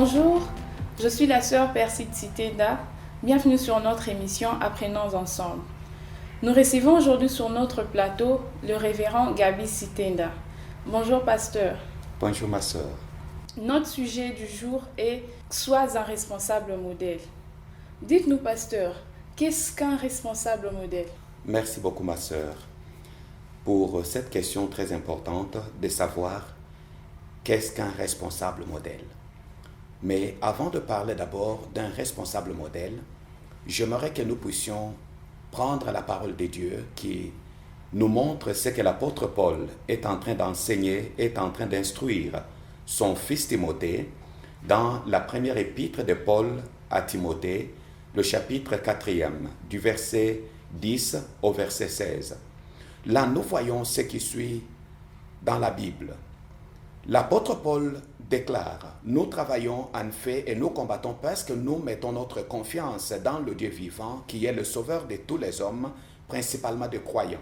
Bonjour, je suis la sœur Percy Tsitenda. Bienvenue sur notre émission Apprenons ensemble. Nous recevons aujourd'hui sur notre plateau le révérend Gabi Tsitenda. Bonjour pasteur. Bonjour ma sœur. Notre sujet du jour est « Sois un responsable modèle ». Dites-nous pasteur, qu'est-ce qu'un responsable modèle? Merci beaucoup ma sœur pour cette question très importante de savoir qu'est-ce qu'un responsable modèle. Mais avant de parler d'abord d'un responsable modèle, j'aimerais que nous puissions prendre la parole de Dieu qui nous montre ce que l'apôtre Paul est en train d'enseigner, est en train d'instruire son fils Timothée dans la première épître de Paul à Timothée, le chapitre 4e, du verset 10 au verset 16. Là, nous voyons ce qui suit dans la Bible. L'apôtre Paul déclare, « Nous travaillons en fait et nous combattons parce que nous mettons notre confiance dans le Dieu vivant qui est le sauveur de tous les hommes, principalement des croyants.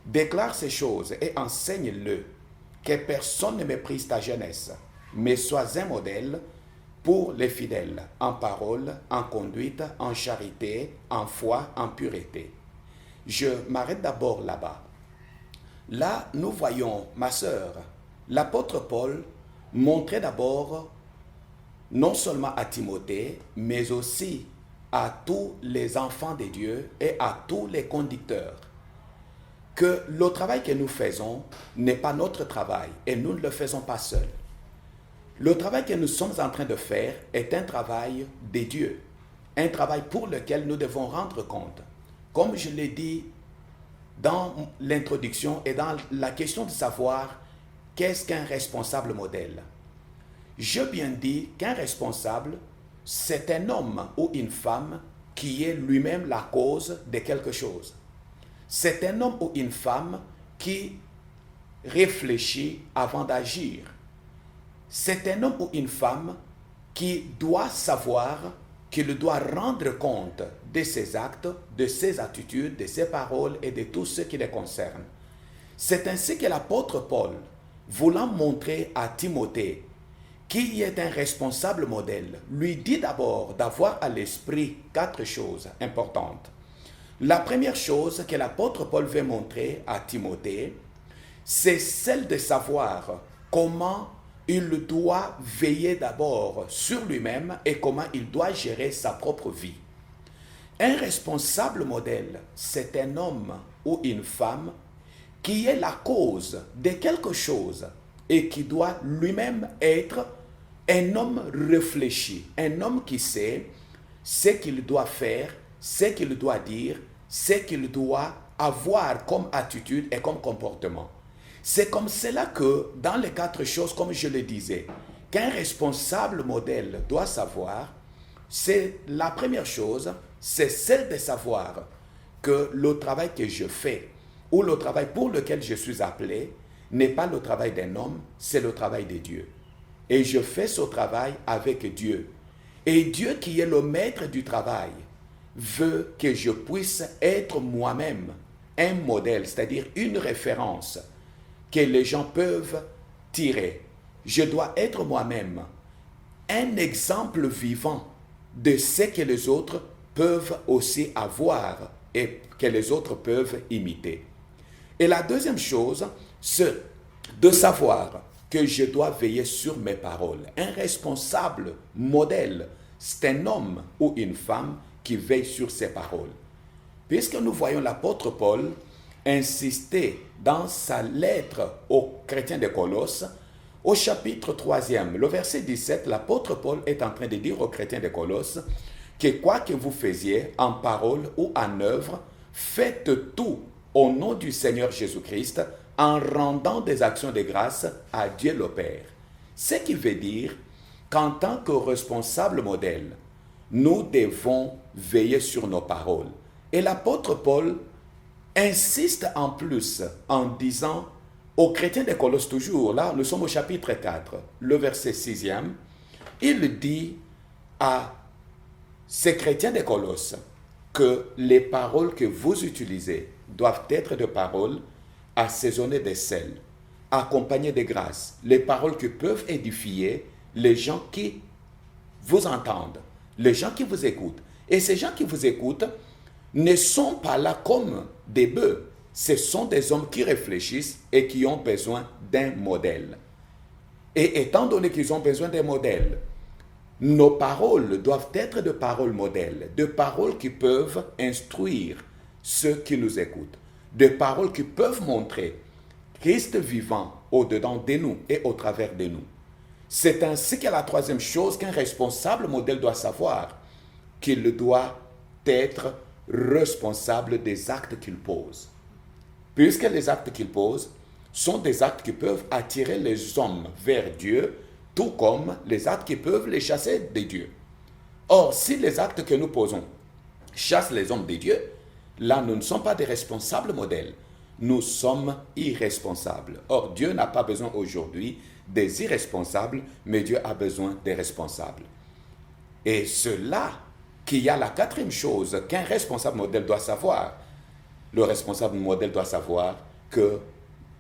Déclare ces choses et enseigne-le, que personne ne méprise ta jeunesse, mais sois un modèle pour les fidèles, en parole, en conduite, en charité, en foi, en pureté. » Je m'arrête d'abord là-bas. Là, nous voyons, ma sœur, l'apôtre Paul montrait d'abord, non seulement à Timothée, mais aussi à tous les enfants de Dieu et à tous les conducteurs, que le travail que nous faisons n'est pas notre travail et nous ne le faisons pas seuls. Le travail que nous sommes en train de faire est un travail de Dieu, un travail pour lequel nous devons rendre compte. Comme je l'ai dit dans l'introduction et dans la question de savoir qu'est-ce qu'un responsable modèle. Je bien dis qu'un responsable, c'est un homme ou une femme qui est lui-même la cause de quelque chose. C'est un homme ou une femme qui réfléchit avant d'agir. C'est un homme ou une femme qui doit savoir qu'il doit rendre compte de ses actes, de ses attitudes, de ses paroles et de tout ce qui les concerne. C'est ainsi que l'apôtre Paul, voulant montrer à Timothée qui est un responsable modèle, lui dit d'abord d'avoir à l'esprit 4 choses importantes. La première chose que l'apôtre Paul veut montrer à Timothée, c'est celle de savoir comment il doit veiller d'abord sur lui-même et comment il doit gérer sa propre vie. Un responsable modèle, c'est un homme ou une femme qui est la cause de quelque chose et qui doit lui-même être un homme réfléchi, un homme qui sait ce qu'il doit faire, ce qu'il doit dire, ce qu'il doit avoir comme attitude et comme comportement. C'est comme cela que, dans les 4 choses, comme je le disais, qu'un responsable modèle doit savoir, c'est la première chose, c'est celle de savoir que le travail que je fais ou le travail pour lequel je suis appelé n'est pas le travail d'un homme, c'est le travail de Dieu. Et je fais ce travail avec Dieu. Et Dieu qui est le maître du travail veut que je puisse être moi-même un modèle, c'est-à-dire une référence que les gens peuvent tirer. Je dois être moi-même un exemple vivant de ce que les autres peuvent aussi avoir et que les autres peuvent imiter. Et la deuxième chose, c'est de savoir que je dois veiller sur mes paroles. Un responsable modèle, c'est un homme ou une femme qui veille sur ses paroles. Puisque nous voyons l'apôtre Paul insister dans sa lettre aux chrétiens de Colosse, au chapitre 3e, le verset 17, l'apôtre Paul est en train de dire aux chrétiens de Colosse que quoi que vous faisiez en parole ou en œuvre, faites tout au nom du Seigneur Jésus-Christ en rendant des actions de grâce à Dieu le Père. Ce qui veut dire qu'en tant que responsable modèle, nous devons veiller sur nos paroles. Et l'apôtre Paul insiste en plus en disant aux chrétiens de Colosse, toujours, là nous sommes au chapitre 4, le verset 6e, il dit à ces chrétiens de Colosse que les paroles que vous utilisez doivent être des paroles assaisonnées de sel, accompagnées de grâce, les paroles qui peuvent édifier les gens qui vous entendent, les gens qui vous écoutent. Et ces gens qui vous écoutent ne sont pas là comme des bœufs. Ce sont des hommes qui réfléchissent et qui ont besoin d'un modèle. Et étant donné qu'ils ont besoin d'un modèle, nos paroles doivent être de paroles modèles, de paroles qui peuvent instruire ceux qui nous écoutent, de paroles qui peuvent montrer Christ vivant au-dedans de nous et au travers de nous. C'est ainsi que la troisième chose qu'un responsable modèle doit savoir, qu'il doit être responsable des actes qu'il pose. Puisque les actes qu'il pose sont des actes qui peuvent attirer les hommes vers Dieu, tout comme les actes qui peuvent les chasser de Dieu. Or, si les actes que nous posons chassent les hommes de Dieu, là, nous ne sommes pas des responsables modèles. Nous sommes irresponsables. Or, Dieu n'a pas besoin aujourd'hui des irresponsables, mais Dieu a besoin des responsables. Et cela, qu'il y a la quatrième chose qu'un responsable modèle doit savoir. Le responsable modèle doit savoir que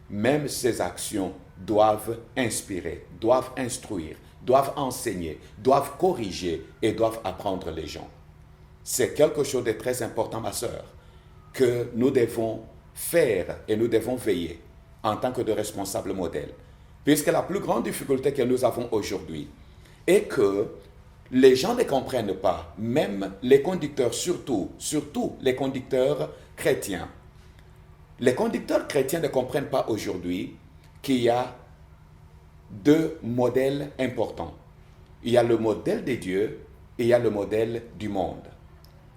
même ses actions doivent inspirer, doivent instruire, doivent enseigner, doivent corriger et doivent apprendre les gens. C'est quelque chose de très important, ma sœur, que nous devons faire et nous devons veiller en tant que de responsables modèles. Puisque la plus grande difficulté que nous avons aujourd'hui est que les gens ne comprennent pas, même les conducteurs, surtout les conducteurs chrétiens. Les conducteurs chrétiens ne comprennent pas aujourd'hui qu'il y a deux modèles importants. Il y a le modèle de Dieu et il y a le modèle du monde.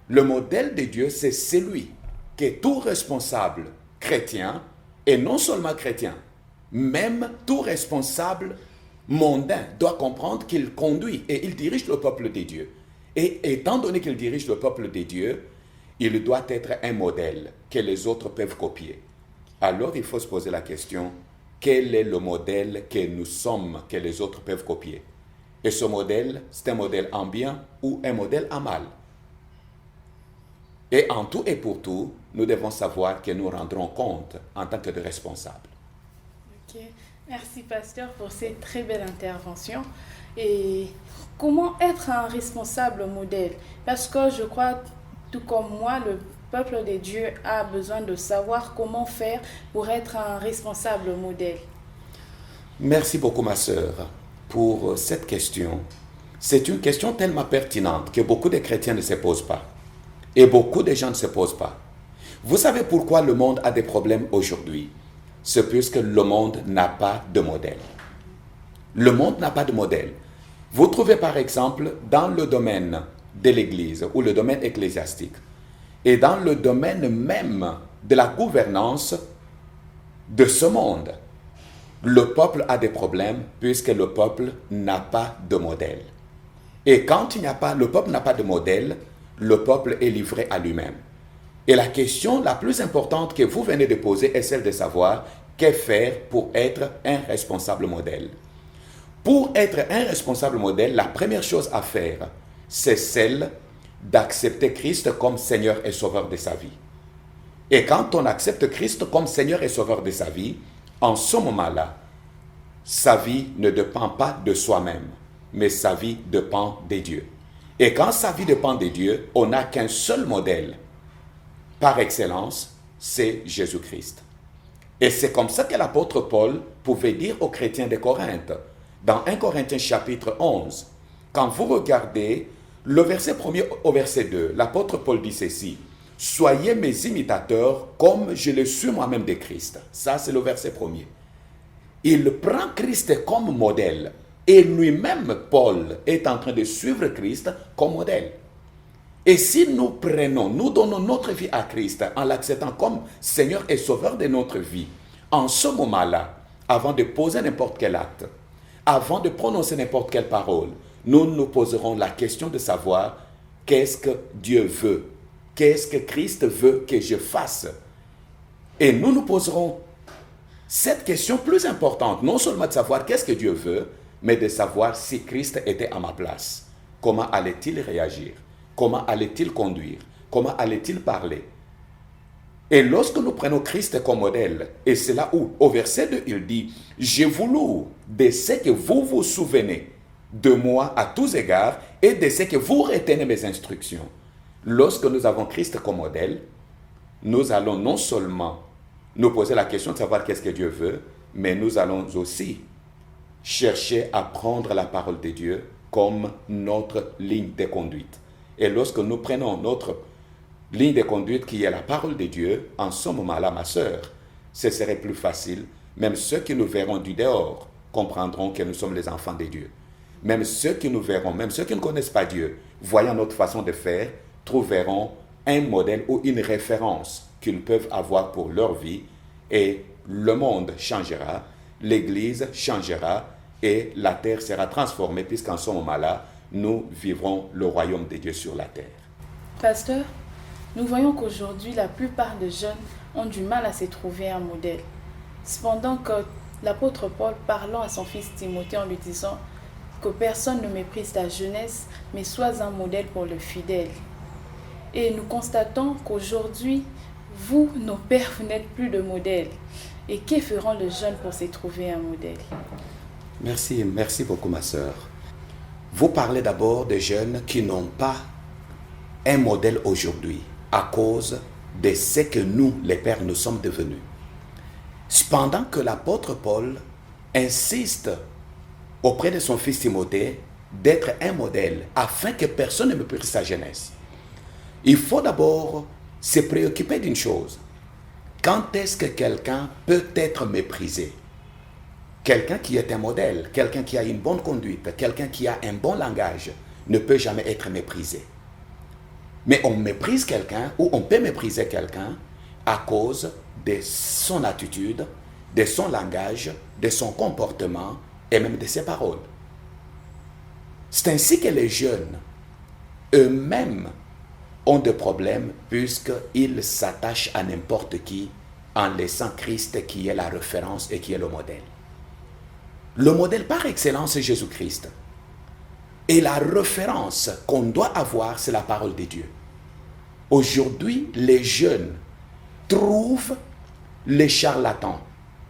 Le modèle de Dieu, c'est celui que tout responsable chrétien, et non seulement chrétien, même tout responsable mondain doit comprendre qu'il conduit et il dirige le peuple de Dieu. Et étant donné qu'il dirige le peuple de Dieu, il doit être un modèle que les autres peuvent copier. Alors il faut se poser la question, quel est le modèle que nous sommes, que les autres peuvent copier? Et ce modèle, c'est un modèle en bien ou un modèle en mal? Et en tout et pour tout, nous devons savoir que nous rendrons compte en tant que de responsables. Ok. Merci, pasteur, pour cette très belle intervention. Et comment être un responsable modèle? Parce que je crois, tout comme moi, le peuple de Dieu a besoin de savoir comment faire pour être un responsable modèle. Merci beaucoup, ma sœur, pour cette question. C'est une question tellement pertinente que beaucoup de chrétiens ne se posent pas. Et beaucoup de gens ne se posent pas. Vous savez pourquoi le monde a des problèmes aujourd'hui? C'est puisque le monde n'a pas de modèle. Le monde n'a pas de modèle. Vous trouvez par exemple dans le domaine de l'Église ou le domaine ecclésiastique et dans le domaine même de la gouvernance de ce monde, le peuple a des problèmes puisque le peuple n'a pas de modèle. Et quand le peuple n'a pas de modèle, le peuple est livré à lui-même. Et la question la plus importante que vous venez de poser est celle de savoir que faire pour être un responsable modèle. Pour être un responsable modèle, la première chose à faire, c'est celle d'accepter Christ comme Seigneur et Sauveur de sa vie. Et quand on accepte Christ comme Seigneur et Sauveur de sa vie, en ce moment-là, sa vie ne dépend pas de soi-même, mais sa vie dépend de Dieu. Et quand sa vie dépend de Dieu, on n'a qu'un seul modèle, par excellence, c'est Jésus-Christ. Et c'est comme ça que l'apôtre Paul pouvait dire aux chrétiens de Corinthe, dans 1 Corinthiens chapitre 11, quand vous regardez le verset 1er au verset 2, l'apôtre Paul dit ceci, « Soyez mes imitateurs comme je le suis moi-même de Christ. » Ça, c'est le verset 1er. Il prend Christ comme modèle. Et lui-même, Paul, est en train de suivre Christ comme modèle. Et si nous donnons notre vie à Christ en l'acceptant comme Seigneur et Sauveur de notre vie, en ce moment-là, avant de poser n'importe quel acte, avant de prononcer n'importe quelle parole, nous nous poserons la question de savoir qu'est-ce que Dieu veut, qu'est-ce que Christ veut que je fasse. Et nous nous poserons cette question plus importante, non seulement de savoir qu'est-ce que Dieu veut, mais de savoir si Christ était à ma place. Comment allait-il réagir? Comment allait-il conduire? Comment allait-il parler? Et lorsque nous prenons Christ comme modèle, et c'est là où, au verset 2, il dit, « Je vous loue de ce que vous vous souvenez de moi à tous égards et de ce que vous retenez mes instructions. Lorsque nous avons Christ comme modèle, nous allons non seulement nous poser la question de savoir qu'est-ce que Dieu veut, mais nous allons aussi chercher à prendre la parole de Dieu comme notre ligne de conduite. Et lorsque nous prenons notre ligne de conduite qui est la parole de Dieu, en ce moment-là, ma sœur, ce serait plus facile. Même ceux qui nous verront du dehors comprendront que nous sommes les enfants de Dieu. Même ceux qui nous verront, même ceux qui ne connaissent pas Dieu, voyant notre façon de faire, trouveront un modèle ou une référence qu'ils peuvent avoir pour leur vie, et le monde changera, l'Église changera et la terre sera transformée, puisqu'en ce moment-là, nous vivrons le royaume de Dieu sur la terre. Pasteur, nous voyons qu'aujourd'hui, la plupart des jeunes ont du mal à se trouver un modèle. Cependant que l'apôtre Paul, parlant à son fils Timothée en lui disant que personne ne méprise ta jeunesse, mais sois un modèle pour le fidèle. Et nous constatons qu'aujourd'hui, vous, nos pères, vous n'êtes plus de modèles. Et que feront les jeunes pour se trouver un modèle? Merci beaucoup ma sœur. Vous parlez d'abord des jeunes qui n'ont pas un modèle aujourd'hui à cause de ce que nous, les pères, nous sommes devenus. Cependant que l'apôtre Paul insiste auprès de son fils Timothée d'être un modèle afin que personne ne méprise sa jeunesse. Il faut d'abord se préoccuper d'une chose. Quand est-ce que quelqu'un peut être méprisé? Quelqu'un qui est un modèle, quelqu'un qui a une bonne conduite, quelqu'un qui a un bon langage ne peut jamais être méprisé. Mais on méprise quelqu'un ou on peut mépriser quelqu'un à cause de son attitude, de son langage, de son comportement et même de ses paroles. C'est ainsi que les jeunes eux-mêmes ont des problèmes puisqu'ils s'attachent à n'importe qui en laissant Christ qui est la référence et qui est le modèle. Le modèle par excellence c'est Jésus-Christ. Et la référence qu'on doit avoir, c'est la parole de Dieu. Aujourd'hui, les jeunes trouvent les charlatans,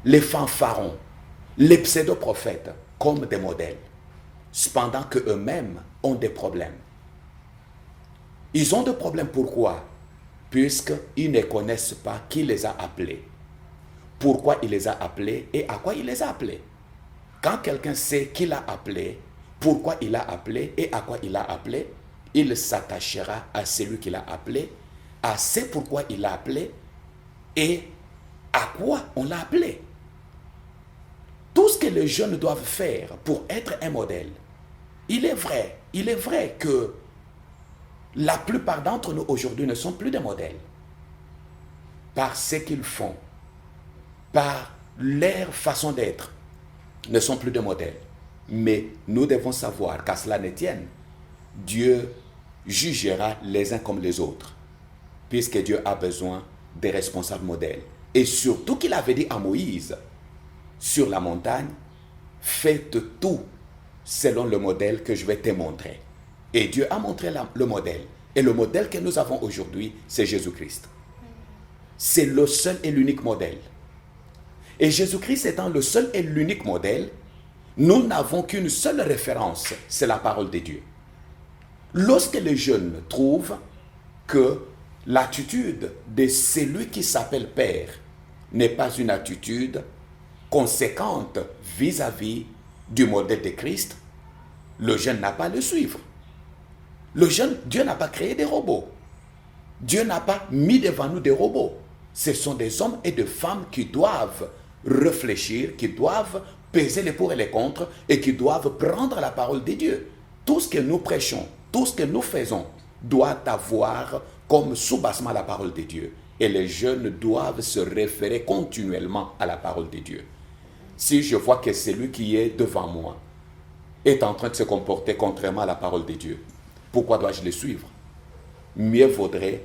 les fanfarons, les pseudo-prophètes comme des modèles, cependant qu'eux-mêmes ont des problèmes. Ils ont des problèmes pourquoi? Puisqu'ils ne connaissent pas qui les a appelés. Pourquoi il les a appelés et à quoi il les a appelés. Quand quelqu'un sait qui l'a appelé, pourquoi il l'a appelé et à quoi il l'a appelé, il s'attachera à celui qui l'a appelé, à ce pourquoi il l'a appelé et à quoi on l'a appelé. Tout ce que les jeunes doivent faire pour être un modèle, il est vrai que la plupart d'entre nous aujourd'hui ne sont plus des modèles par ce qu'ils font, par leur façon d'être, ne sont plus des modèles. Mais nous devons savoir qu'à cela ne tienne, Dieu jugera les uns comme les autres, puisque Dieu a besoin des responsables modèles. Et surtout qu'il avait dit à Moïse, sur la montagne, faites tout selon le modèle que je vais te montrer. Et Dieu a montré le modèle. Et le modèle que nous avons aujourd'hui, c'est Jésus-Christ. C'est le seul et l'unique modèle. Et Jésus-Christ étant le seul et l'unique modèle, nous n'avons qu'une seule référence, c'est la parole de Dieu. Lorsque les jeunes trouvent que l'attitude de celui qui s'appelle Père n'est pas une attitude conséquente vis-à-vis du modèle de Christ, le jeune n'a pas à le suivre. Le jeune, Dieu n'a pas créé des robots. Dieu n'a pas mis devant nous des robots. Ce sont des hommes et des femmes qui doivent réfléchir, qui doivent peser les pour et les contre et qui doivent prendre la parole de Dieu. Tout ce que nous prêchons, tout ce que nous faisons doit avoir comme soubassement la parole de Dieu. Et les jeunes doivent se référer continuellement à la parole de Dieu. Si je vois que celui qui est devant moi est en train de se comporter contrairement à la parole de Dieu, pourquoi dois-je le suivre? Mieux vaudrait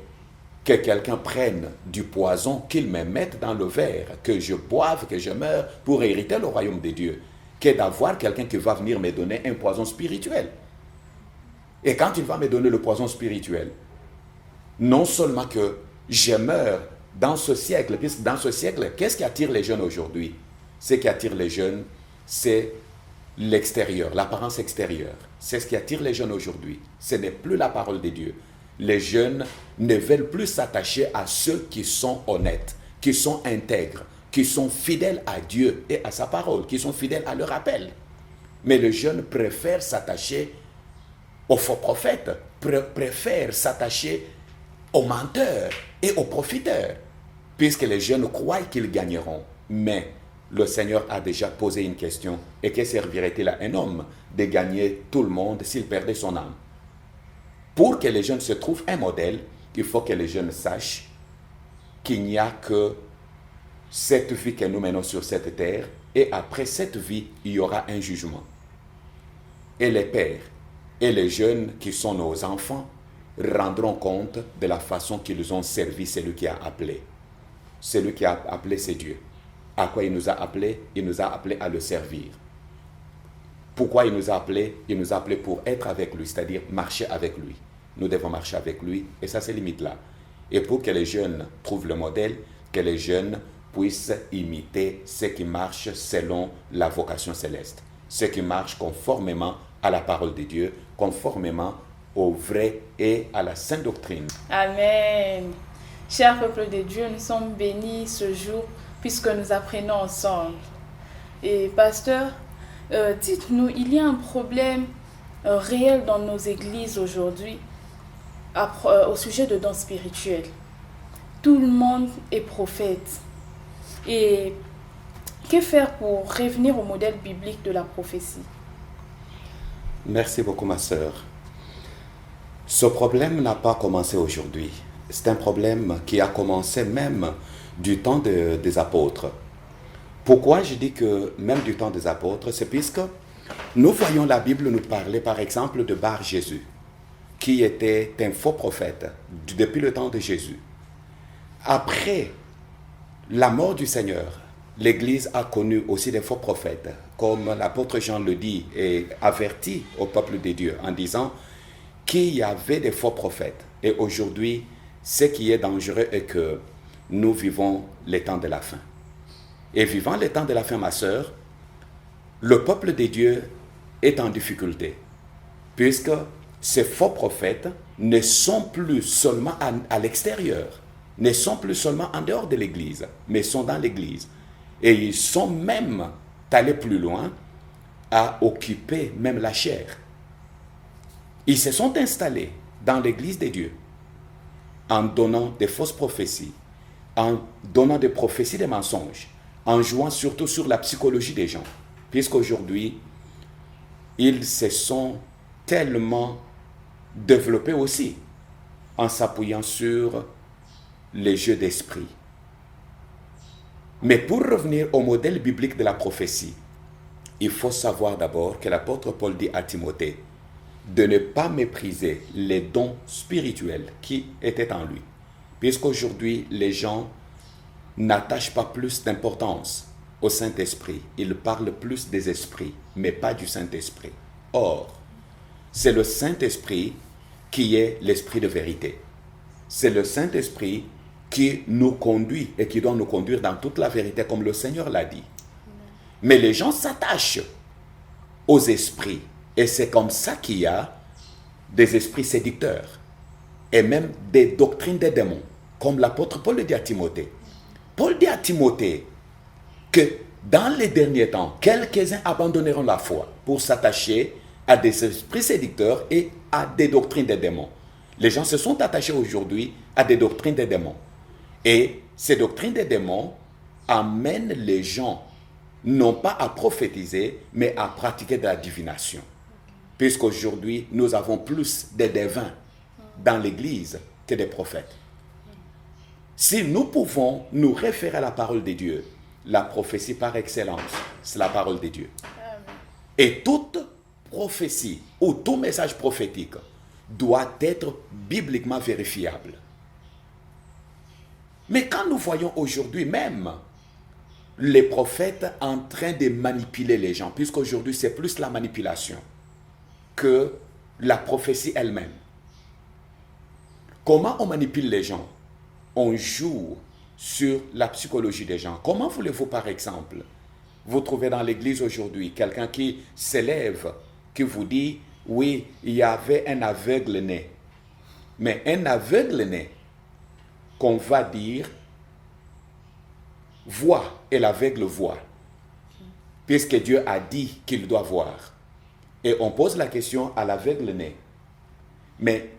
que quelqu'un prenne du poison, qu'il me mette dans le verre, que je boive, que je meure pour hériter le royaume de Dieu, que d'avoir quelqu'un qui va venir me donner un poison spirituel. Et quand il va me donner le poison spirituel, non seulement que je meurs dans ce siècle, puisque dans ce siècle, qu'est-ce qui attire les jeunes aujourd'hui? Ce qui attire les jeunes, c'est l'extérieur, l'apparence extérieure. C'est ce qui attire les jeunes aujourd'hui. Ce n'est plus la parole de Dieu. Les jeunes ne veulent plus s'attacher à ceux qui sont honnêtes, qui sont intègres, qui sont fidèles à Dieu et à sa parole, qui sont fidèles à leur appel. Mais les jeunes préfèrent s'attacher aux faux prophètes, préfèrent s'attacher aux menteurs et aux profiteurs, puisque les jeunes croient qu'ils gagneront. Mais le Seigneur a déjà posé une question. Et que servirait-il à un homme de gagner tout le monde s'il perdait son âme? Pour que les jeunes se trouvent un modèle, il faut que les jeunes sachent qu'il n'y a que cette vie que nous menons sur cette terre, et après cette vie, il y aura un jugement. Et les pères et les jeunes qui sont nos enfants rendront compte de la façon qu'ils ont servi celui qui a appelé. Celui qui a appelé, c'est Dieu. À quoi il nous a appelés? Il nous a appelés à le servir. Pourquoi il nous a appelés? Il nous a appelés pour être avec lui, c'est-à-dire marcher avec lui. Nous devons marcher avec lui, et ça c'est limite là. Et pour que les jeunes trouvent le modèle, que les jeunes puissent imiter ce qui marche selon la vocation céleste, ce qui marche conformément à la parole de Dieu, conformément au vrai et à la sainte doctrine. Amen. Cher peuple de Dieu, nous sommes bénis ce jour puisque nous apprenons ensemble. Et pasteur, dites-nous, il y a un problème réel dans nos églises aujourd'hui au sujet de dons spirituels. Tout le monde est prophète. Et que faire pour revenir au modèle biblique de la prophétie? Merci beaucoup, ma sœur. Ce problème n'a pas commencé aujourd'hui. C'est un problème qui a commencé même du temps des apôtres. Pourquoi je dis que même du temps des apôtres? C'est puisque nous voyons la Bible nous parler par exemple de Bar Jésus, qui était un faux prophète depuis le temps de Jésus. Après la mort du Seigneur, l'Église a connu aussi des faux prophètes, comme l'apôtre Jean le dit et avertit au peuple de Dieu en disant qu'il y avait des faux prophètes. Et aujourd'hui, ce qui est dangereux est que nous vivons les temps de la fin. Et vivant les temps de la fin, ma sœur, le peuple de Dieu est en difficulté, puisque ces faux prophètes ne sont plus seulement à l'extérieur, ne sont plus seulement en dehors de l'Église, mais sont dans l'Église. Et ils sont même allés plus loin à occuper même la chair. Ils se sont installés dans l'Église de Dieu en donnant des fausses prophéties, en donnant des prophéties de mensonges, en jouant surtout sur la psychologie des gens, puisqu'aujourd'hui, ils se sont tellement développés aussi en s'appuyant sur les jeux d'esprit. Mais pour revenir au modèle biblique de la prophétie, il faut savoir d'abord que l'apôtre Paul dit à Timothée de ne pas mépriser les dons spirituels qui étaient en lui. Puisqu'aujourd'hui, les gens n'attachent pas plus d'importance au Saint-Esprit. Ils parlent plus des esprits, mais pas du Saint-Esprit. Or, c'est le Saint-Esprit qui est l'esprit de vérité. C'est le Saint-Esprit qui nous conduit et qui doit nous conduire dans toute la vérité, comme le Seigneur l'a dit. Mais les gens s'attachent aux esprits. Et c'est comme ça qu'il y a des esprits séducteurs et même des doctrines des démons, comme l'apôtre Paul le dit à Timothée. Paul dit à Timothée que dans les derniers temps, quelques-uns abandonneront la foi pour s'attacher à des esprits séducteurs et à des doctrines des démons. Les gens se sont attachés aujourd'hui à des doctrines des démons. Et ces doctrines des démons amènent les gens non pas à prophétiser, mais à pratiquer de la divination. Puisqu'aujourd'hui, nous avons plus de devins dans l'Église que des prophètes. Si nous pouvons nous référer à la parole de Dieu, la prophétie par excellence, c'est la parole de Dieu. Et toute prophétie ou tout message prophétique doit être bibliquement vérifiable. Mais quand nous voyons aujourd'hui même les prophètes en train de manipuler les gens, puisqu'aujourd'hui c'est plus la manipulation que la prophétie elle-même. Comment on manipule les gens? On joue sur la psychologie des gens. Comment voulez-vous par exemple vous trouvez dans l'église aujourd'hui quelqu'un qui s'élève, qui vous dit, oui, il y avait un aveugle né. Mais un aveugle né, qu'on va dire, voit, et l'aveugle voit, puisque Dieu a dit qu'il doit voir. Et on pose la question à l'aveugle né, mais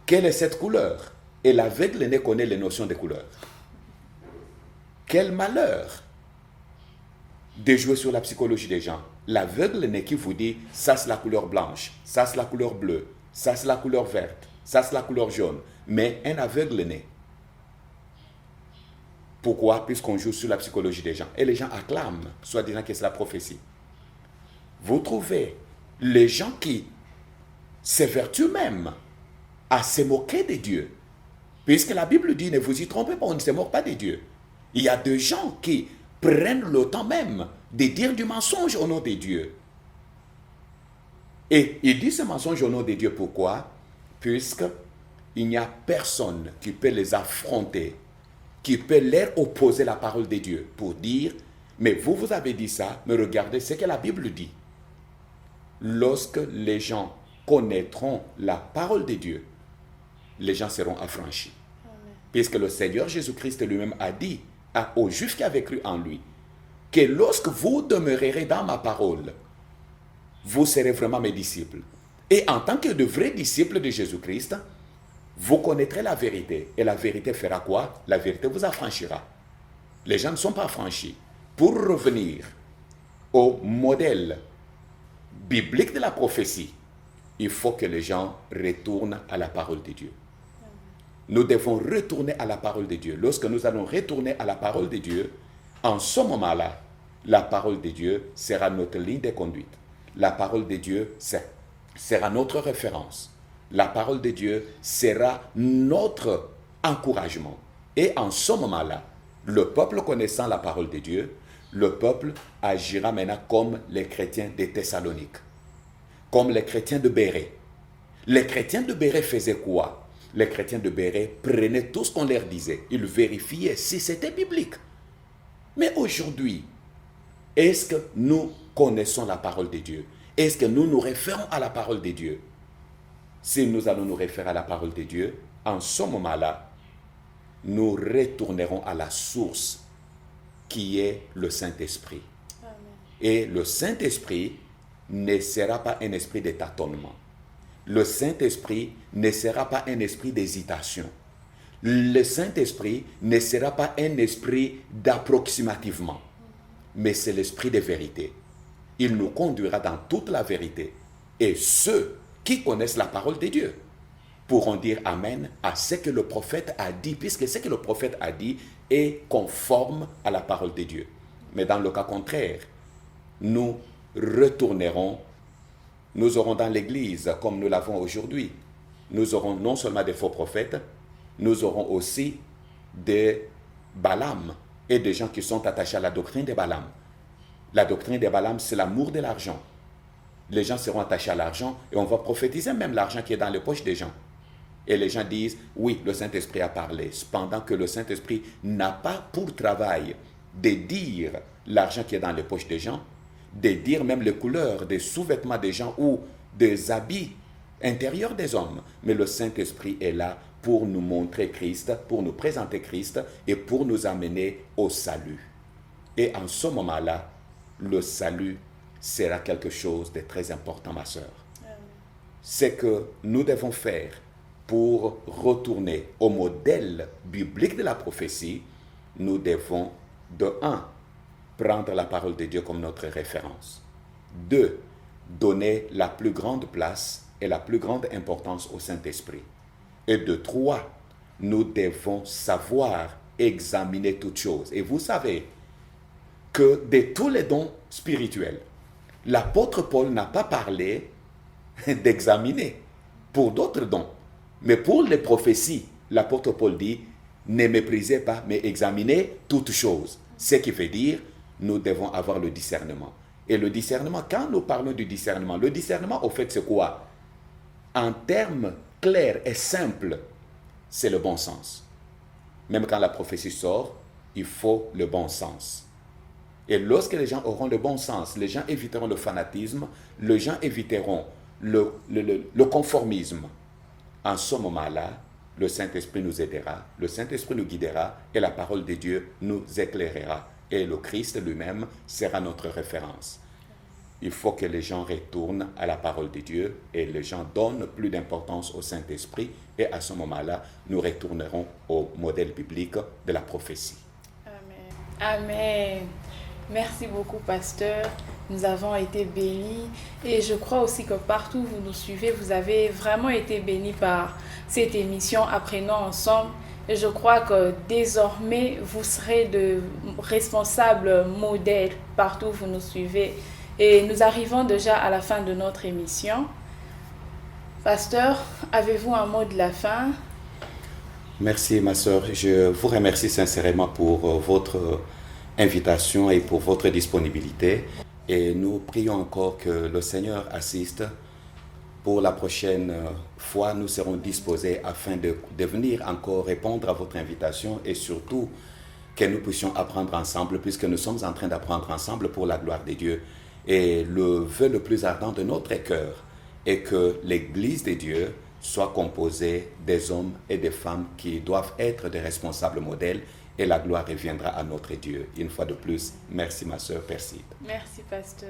quelle est cette couleur? Et l'aveugle né connaît les notions de couleurs. Quel malheur de jouer sur la psychologie des gens. L'aveugle né qui vous dit, ça c'est la couleur blanche, ça c'est la couleur bleue, ça c'est la couleur verte, ça c'est la couleur jaune. Mais un aveugle né. Pourquoi? Puisqu'on joue sur la psychologie des gens. Et les gens acclament, soit disant que c'est la prophétie. Vous trouvez les gens qui s'évertuent même à se moquer de Dieu. Puisque la Bible dit, ne vous y trompez pas, on ne se moque pas de Dieu. Il y a des gens qui prennent le temps même de dire du mensonge au nom de Dieu. Et ils disent ce mensonge au nom de Dieu, pourquoi? Puisqu'il n'y a personne qui peut les affronter, qui peut leur opposer la parole de Dieu pour dire, mais vous avez dit ça, mais regardez ce que la Bible dit. Lorsque les gens connaîtront la parole de Dieu, les gens seront affranchis. Amen. Puisque le Seigneur Jésus-Christ lui-même a dit aux Juifs qui avaient cru en lui, que lorsque vous demeurerez dans ma parole, vous serez vraiment mes disciples. Et en tant que de vrais disciples de Jésus-Christ, vous connaîtrez la vérité. Et la vérité fera quoi? La vérité vous affranchira. Les gens ne sont pas affranchis. Pour revenir au modèle biblique de la prophétie, il faut que les gens retournent à la parole de Dieu. Nous devons retourner à la parole de Dieu. Lorsque nous allons retourner à la parole de Dieu, en ce moment-là, la parole de Dieu sera notre ligne de conduite. La parole de Dieu sera notre référence. La parole de Dieu sera notre encouragement. Et en ce moment-là, le peuple connaissant la parole de Dieu, le peuple agira maintenant comme les chrétiens de Thessalonique, comme les chrétiens de Bérée. Les chrétiens de Bérée faisaient quoi? Les chrétiens de Bérée prenaient tout ce qu'on leur disait. Ils vérifiaient si c'était biblique. Mais aujourd'hui, est-ce que nous connaissons la parole de Dieu? Est-ce que nous nous référons à la parole de Dieu? Si nous allons nous référer à la parole de Dieu, en ce moment-là, nous retournerons à la source qui est le Saint-Esprit. Amen. Et le Saint-Esprit ne sera pas un esprit de tâtonnement. Le Saint-Esprit ne sera pas un esprit d'hésitation. Le Saint-Esprit ne sera pas un esprit d'approximativement, mais c'est l'esprit de vérité. Il nous conduira dans toute la vérité. Et ceux qui connaissent la parole de Dieu pourront dire Amen à ce que le prophète a dit, puisque ce que le prophète a dit est conforme à la parole de Dieu. Mais dans le cas contraire, nous retournerons, nous aurons dans l'Église, comme nous l'avons aujourd'hui, nous aurons non seulement des faux prophètes, nous aurons aussi des Balaam et des gens qui sont attachés à la doctrine de Balaam. La doctrine de Balaam, c'est l'amour de l'argent. Les gens seront attachés à l'argent et on va prophétiser même l'argent qui est dans les poches des gens. Et les gens disent, oui, le Saint-Esprit a parlé, cependant que le Saint-Esprit n'a pas pour travail de dire l'argent qui est dans les poches des gens, de dire même les couleurs des sous-vêtements des gens ou des habits intérieurs des hommes. Mais le Saint-Esprit est là pour nous montrer Christ, pour nous présenter Christ et pour nous amener au salut. Et en ce moment-là, le salut sera quelque chose de très important, ma sœur. Ce que nous devons faire pour retourner au modèle biblique de la prophétie, nous devons, de 1, prendre la parole de Dieu comme notre référence. 2, donner la plus grande place et la plus grande importance au Saint-Esprit. Et de 3, nous devons savoir examiner toutes choses. Et vous savez que de tous les dons spirituels, l'apôtre Paul n'a pas parlé d'examiner pour d'autres dons. Mais pour les prophéties, l'apôtre Paul dit, ne méprisez pas, mais examinez toutes choses. Ce qui veut dire, nous devons avoir le discernement. Et le discernement, quand nous parlons du discernement, le discernement, au fait, c'est quoi? En termes clairs et simples, c'est le bon sens. Même quand la prophétie sort, il faut le bon sens. Et lorsque les gens auront le bon sens, les gens éviteront le fanatisme, les gens éviteront le conformisme. En ce moment-là, le Saint-Esprit nous aidera, le Saint-Esprit nous guidera et la parole de Dieu nous éclairera. Et le Christ lui-même sera notre référence. Il faut que les gens retournent à la parole de Dieu et les gens donnent plus d'importance au Saint-Esprit. Et à ce moment-là, nous retournerons au modèle biblique de la prophétie. Amen. Amen. Merci beaucoup, pasteur. Nous avons été bénis. Et je crois aussi que partout où vous nous suivez, vous avez vraiment été bénis par cette émission Apprenons ensemble. Et je crois que désormais, vous serez de responsables modèles partout où vous nous suivez. Et nous arrivons déjà à la fin de notre émission. Pasteur, avez-vous un mot de la fin? Merci, ma sœur. Je vous remercie sincèrement pour votre invitation et pour votre disponibilité. Et nous prions encore que le Seigneur assiste. Pour la prochaine fois, nous serons disposés afin de venir encore répondre à votre invitation et surtout que nous puissions apprendre ensemble puisque nous sommes en train d'apprendre ensemble pour la gloire de Dieu. Et le vœu le plus ardent de notre cœur est que l'Église de Dieu soit composée des hommes et des femmes qui doivent être des responsables modèles et la gloire reviendra à notre Dieu. Une fois de plus, merci ma sœur Perside. Merci pasteur.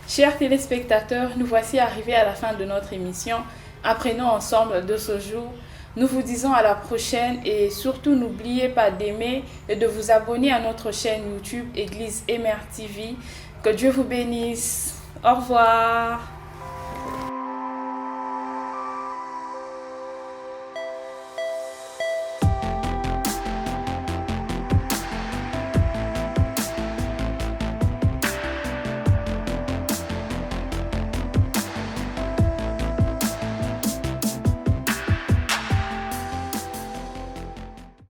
Chers téléspectateurs, nous voici arrivés à la fin de notre émission. Apprenons ensemble de ce jour. Nous vous disons à la prochaine et surtout n'oubliez pas d'aimer et de vous abonner à notre chaîne YouTube Église Emer TV. Que Dieu vous bénisse. Au revoir.